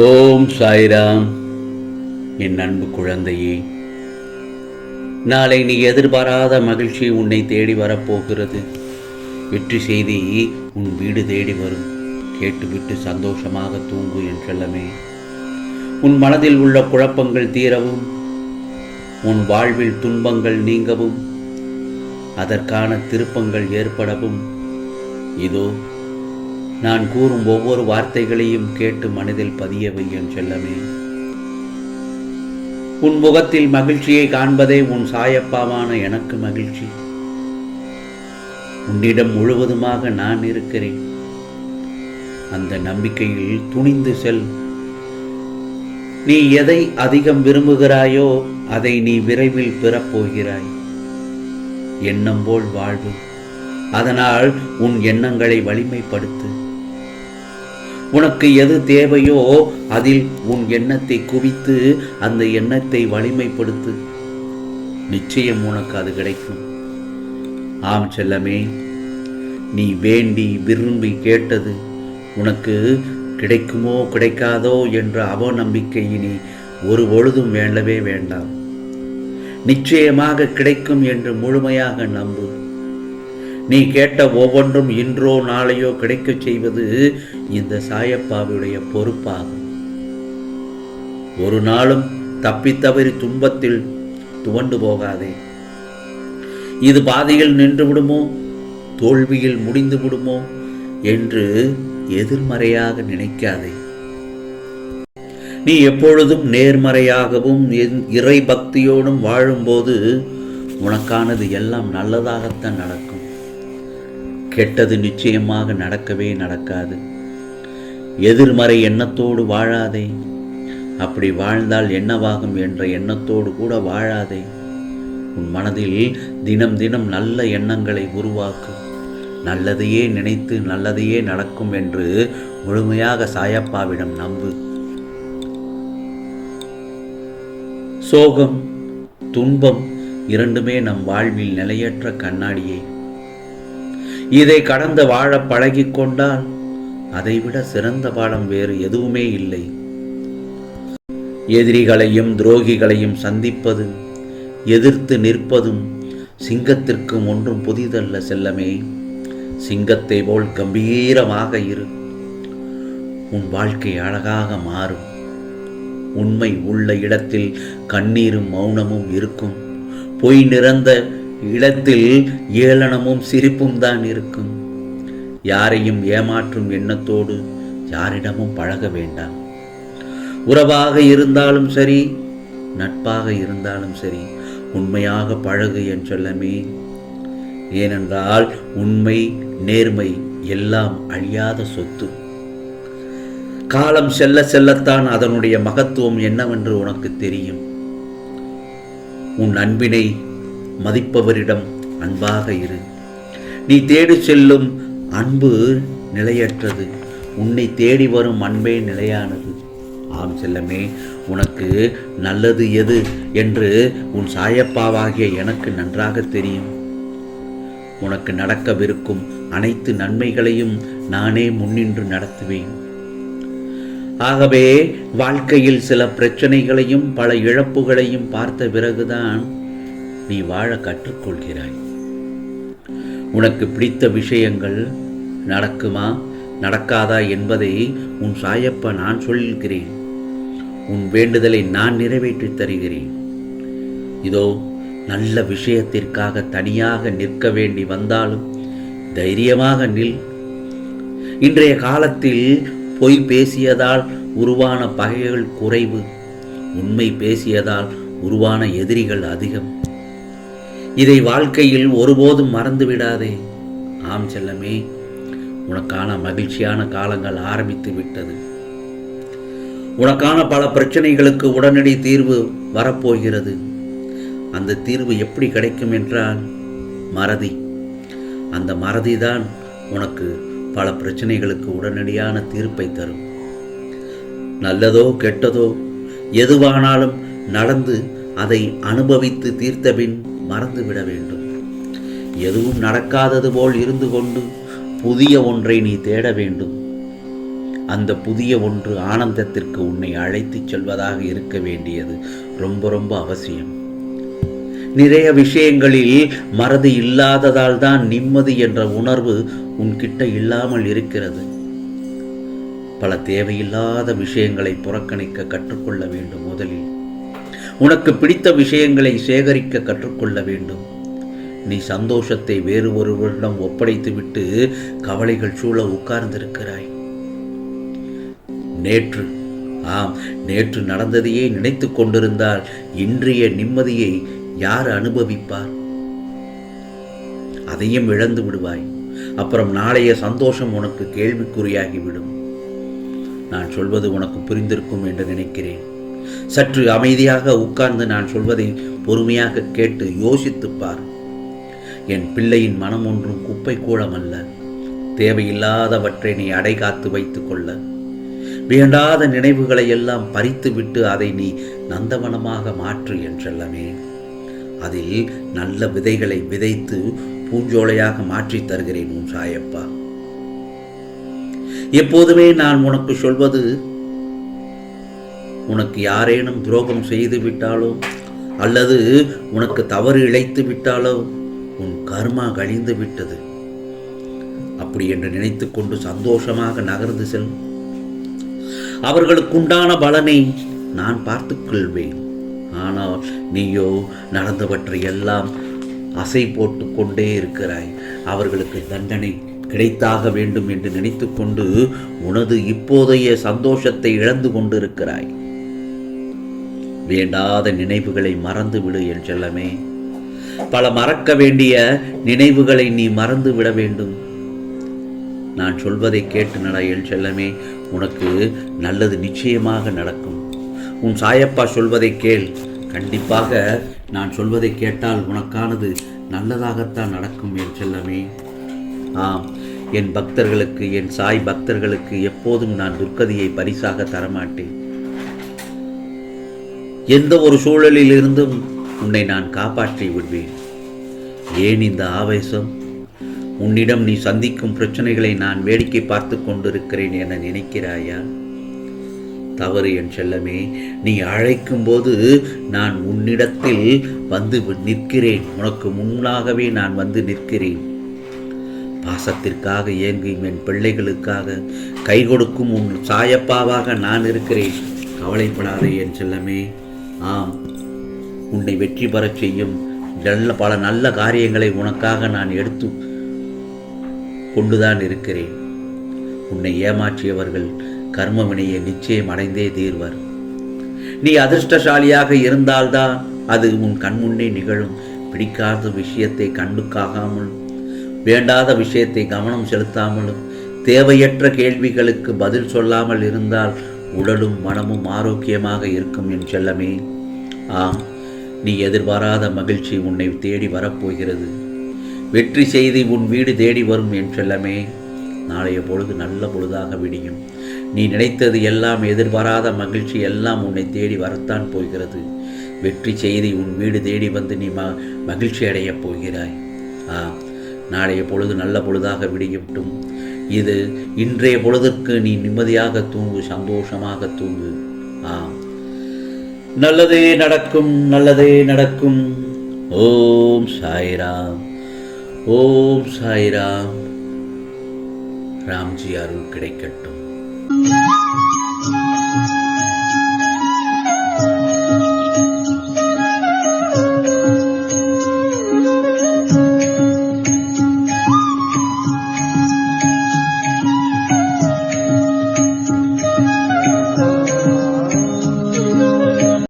ஓம் சாய்ராம். என் அன்பு குழந்தையே, நாளை நீ எதிர்பாராத மகிழ்ச்சி உன்னை தேடி வரப்போகிறது. வெற்றி செய்தி உன் வீடு தேடி வரும். கேட்டுவிட்டு சந்தோஷமாக தூங்கு என் செல்லமே. உன் மனதில் உள்ள குழப்பங்கள் தீரவும், உன் வாழ்வில் துன்பங்கள் நீங்கவும், அதற்கான திருப்பங்கள் ஏற்படவும் இதோ நான் கூறும் ஒவ்வொரு வார்த்தைகளையும் கேட்டு மனதில் பதிய வை என் செல்லமே. உன் முகத்தில் மகிழ்ச்சியை காண்பதே உன் சாயப்பாவான எனக்கு மகிழ்ச்சி. உன்னிடம் முழுவதுமாக நான் இருக்கிறேன். அந்த நம்பிக்கையில் துணிந்து செல். நீ எதை அதிகம் விரும்புகிறாயோ அதை நீ விரைவில் பெறப்போகிறாய். எண்ணம் போல் வாழ்வு. அதனால் உன் எண்ணங்களை வலிமைப்படுத்து. உனக்கு எது தேவையோ அதில் உன் எண்ணத்தை குவித்து அந்த எண்ணத்தை வலிமைப்படுத்து. நிச்சயம் உனக்கு அது கிடைக்கும். ஆம் செல்லமே, நீ வேண்டி விரும்பி கேட்டது உனக்கு கிடைக்குமோ கிடைக்காதோ என்ற அவநம்பிக்கையினை ஒரு பொழுதும் வேண்டவே வேண்டாம். நிச்சயமாக கிடைக்கும் என்று முழுமையாக நம்பு. நீ கேட்ட ஒவ்வொன்றும் இன்றோ நாளையோ கிடைக்கச் செய்வது இந்த சாயப்பாவுடைய பொறுப்பாகும். ஒரு நாளும் தப்பித்தவறி துன்பத்தில் துவண்டு போகாதே. இது பாதையில் நின்று விடுமோ, தோல்வியில் முடிந்து விடுமோ என்று எதிர்மறையாக நினைக்காதே. நீ எப்பொழுதும் நேர்மறையாகவும் இறை பக்தியோடும் வாழும்போது உனக்கானது எல்லாம் நல்லதாகத்தான் நடக்கும். கெட்டது நிச்சயமாக நடக்கவே நடக்காது. எதிர்மறை எண்ணத்தோடு வாழாதே. அப்படி வாழ்ந்தால் என்னவாகும் என்ற எண்ணத்தோடு கூட வாழாதே. உன் மனதில் தினம் தினம் நல்ல எண்ணங்களை உருவாக்கு. நல்லதையே நினைத்து நல்லதையே நடக்கும் என்று முழுமையாக சாயப்பாவிடம் நம்பு. சோகம், துன்பம் இரண்டுமே நம் வாழ்வில் நிலையற்ற கண்ணாடியே. இதை கடந்து வாழ பழகிக் கொண்டால் அதைவிட சிறந்த பாடம் வேறு எதுவுமே இல்லை. எதிரிகளையும் துரோகிகளையும் சந்திப்பது, எதிர்த்து நிற்பதும் சிங்கத்திற்கும் ஒன்றும் புதிதல்ல செல்லமே. சிங்கத்தை போல் கம்பீரமாக இரு. உன் வாழ்க்கை அழகாக மாறும். உண்மை உள்ள இடத்தில் கண்ணீரும் மௌனமும் இருக்கும். பொய் நிறைந்த இடத்தில் ஏளனமும் சிரிப்பும் தான் இருக்கும். யாரையும் ஏமாற்றும் எண்ணத்தோடு யாரிடமும் பழக வேண்டாம். உறவாக இருந்தாலும் சரி, நட்பாக இருந்தாலும் சரி, உண்மையாக பழகு என் செல்லமே. ஏனென்றால் உண்மை, நேர்மை எல்லாம் அழியாத சொத்து. காலம் செல்ல செல்லத்தான் அதனுடைய மகத்துவம் என்னவென்று உனக்கு தெரியும். உன் அன்பினை மதிப்பவரிடம் அன்பாக இரு. நீ தேடி செல்லும் அன்பு நிலையற்றது. உன்னை தேடி வரும் அன்பே நிலையானது. ஆம் செல்லமே, உனக்கு நல்லது எது என்று உன் சாயப்பாவாகிய எனக்கு நன்றாக தெரியும். உனக்கு நடக்கவிருக்கும் அனைத்து நன்மைகளையும் நானே முன்னின்று நடத்துவேன். ஆகவே வாழ்க்கையில் சில பிரச்சனைகளையும் பல இழப்புகளையும் பார்த்த பிறகுதான் நீ வாழ கற்றுக்கொள்கிறாய். உனக்கு பிடித்த விஷயங்கள் நடக்குமா நடக்காதா என்பதை உன் சாயப்பா நான் சொல்கிறேன். உன் வேண்டுதலை நான் நிறைவேற்றி தருகிறேன். இதோ நல்ல விஷயத்திற்காக தனியாக நிற்க வேண்டி வந்தாலும் தைரியமாக நில். இன்றைய காலத்தில் பொய் பேசியதால் உருவான பகைகள் குறைவு. உண்மை பேசியதால் உருவான எதிரிகள் அதிகம். இதை வாழ்க்கையில் ஒருபோதும் மறந்து விடாதே. ஆம் செல்லமே, உனக்கான மகிழ்ச்சியான காலங்கள் ஆரம்பித்து விட்டது. உனக்கான பல பிரச்சனைகளுக்கு உடனடி தீர்வு வரப்போகிறது. அந்த தீர்வு எப்படி கிடைக்கும் என்றால் மறதி. அந்த மறதிதான் உனக்கு பல பிரச்சனைகளுக்கு உடனடியான தீர்ப்பை தரும். நல்லதோ கெட்டதோ எதுவானாலும் நடந்து அதை அனுபவித்து தீர்த்தபின் மறந்துவிட வேண்டும். எதுவும் நடக்காதது போல் இருந்து கொண்டு புதிய ஒன்றை நீ தேட வேண்டும். அந்த புதிய ஒன்று ஆனந்தத்திற்கு உன்னை அழைத்துச் செல்வதாக இருக்க வேண்டியது ரொம்ப ரொம்ப அவசியம். நிறைய விஷயங்களில் மறதி இல்லாததால் தான் நிம்மதி என்ற உணர்வு உன்கிட்ட இல்லாமல் இருக்கிறது. பல தேவையில்லாத விஷயங்களை புறக்கணிக்க கற்றுக்கொள்ள வேண்டும். முதலில் உனக்கு பிடித்த விஷயங்களை சேகரிக்க கற்றுக்கொள்ள வேண்டும். நீ சந்தோஷத்தை வேறு ஒருவரிடம் ஒப்படைத்துவிட்டு கவலைகள் சூழ உட்கார்ந்திருக்கிறாய். நேற்று நடந்ததையே நினைத்து கொண்டிருந்தால் இன்றைய நிம்மதியை யார் அனுபவிப்பார்? அதையும் இழந்து விடுவாய். அப்புறம் நாளைய சந்தோஷம் உனக்கு கேள்விக்குறியாகிவிடும். நான் சொல்வது உனக்கு புரிந்திருக்கும் என்று நினைக்கிறேன். சற்று அமைதியாக உட்கார்ந்து நான் சொல்வதை பொறுமையாக கேட்டு யோசித்துப்பார். என் பிள்ளையின் மனம் ஒன்றும் குப்பை கூளமல்ல. தேவையில்லாதவற்றை நீ அடை காத்து வைத்துக் கொள்ள, வேண்டாத நினைவுகளை எல்லாம் பறித்துவிட்டு அதை நீ நந்தவனமாக மாற்று என்றெல்லாமே. அதில் நல்ல விதைகளை விதைத்து பூஞ்சோலையாக மாற்றி தருகிறேன் உன் சாயப்பா. எப்போதுமே நான் உனக்கு சொல்வது, உனக்கு யாரேனும் துரோகம் செய்து விட்டாலோ அல்லது உனக்கு தவறு இழைத்து விட்டாலோ உன் கர்மா கழிந்து விட்டது அப்படி என்று நினைத்து கொண்டு சந்தோஷமாக நகர்ந்து செல். அவர்களுக்குண்டான பலனை நான் பார்த்துக் கொள்வேன். ஆனால் நீயோ நடந்தவற்றை எல்லாம் அசை போட்டு கொண்டே இருக்கிறாய். அவர்களுக்கு தண்டனை கிடைத்தாக வேண்டும் என்று நினைத்து கொண்டு உனது இப்போதைய சந்தோஷத்தை இழந்து கொண்டிருக்கிறாய். வேண்டாத நினைவுகளை மறந்து விடு என் செல்லமே. பல மறக்க வேண்டிய நினைவுகளை நீ மறந்து விட வேண்டும். நான் சொல்வதை கேட்டு நட என் செல்லமே. உனக்கு நல்லது நிச்சயமாக நடக்கும். உன் சாயப்பா சொல்வதை கேள். கண்டிப்பாக நான் சொல்வதை கேட்டால் உனக்கானது நல்லதாகத்தான் நடக்கும் என் செல்லமே. ஆம், என் பக்தர்களுக்கு, என் சாய் பக்தர்களுக்கு எப்போதும் நான் துர்க்கதியை பரிசாக தரமாட்டேன். எந்த ஒரு சூழலில் இருந்தும் உன்னை நான் காப்பாற்றி விடுவேன். ஏன் இந்த ஆவேசம்? உன்னிடம் நீ சந்திக்கும் பிரச்சனைகளை நான் வேடிக்கை பார்த்து கொண்டிருக்கிறேன் என நினைக்கிறாயா? தவறு என் செல்லமே. நீ அழைக்கும் போது நான் உன்னிடத்தில் வந்து நிற்கிறேன். உனக்கு முன்னாகவே நான் வந்து நிற்கிறேன். பாசத்திற்காக ஏங்கும் என் பிள்ளைகளுக்காக கை கொடுக்கும் உன் சாயப்பாவாக நான் இருக்கிறேன். கவலைப்படாதே என் செல்லமே. ஆம், உன்னை வெற்றி பெறச் செய்யும் பல நல்ல காரியங்களை உனக்காக நான் எடுத்து கொண்டுதான் இருக்கிறேன். உன்னை ஏமாற்றியவர்கள் கர்ம வினையை நிச்சயம் அடைந்தே தீர்வர். நீ அதிர்ஷ்டசாலியாக இருந்தால்தான் அது உன் கண்முன்னே நிகழும். பிடிக்காத விஷயத்தை கண்டுக்காகாமல், வேண்டாத விஷயத்தை கவனம் செலுத்தாமலும், தேவையற்ற கேள்விகளுக்கு பதில் சொல்லாமல் இருந்தால் உடலும் மனமும் ஆரோக்கியமாக இருக்கும் என் செல்லமே. ஆம், நீ எதிர்பாராத மகிழ்ச்சி உன்னை தேடி வரப்போகிறது. வெற்றி செய்தி உன் வீடு தேடி வரும் என் செல்லமே. நாளைய பொழுது நல்ல பொழுதாக விடியும். நீ நினைத்தது எல்லாம், எதிர்பாராத மகிழ்ச்சி எல்லாம் உன்னை தேடி வரத்தான் போகிறது. வெற்றி செய்தி உன் வீடு தேடி வந்து நீ மகிழ்ச்சி அடையப் போகிறாய். நாளைய பொழுது நல்ல பொழுதாக விடியட்டும். இது இன்றைய பொழுதுக்கு நீ நிம்மதியாக தூங்கு, சந்தோஷமாக தூங்கு. நல்லதே நடக்கும், நல்லதே நடக்கும். ஓம் சாய்ராம், ஓம் சாய்ராம். ராம்ஜி அருள் கிடைக்கட்டும்.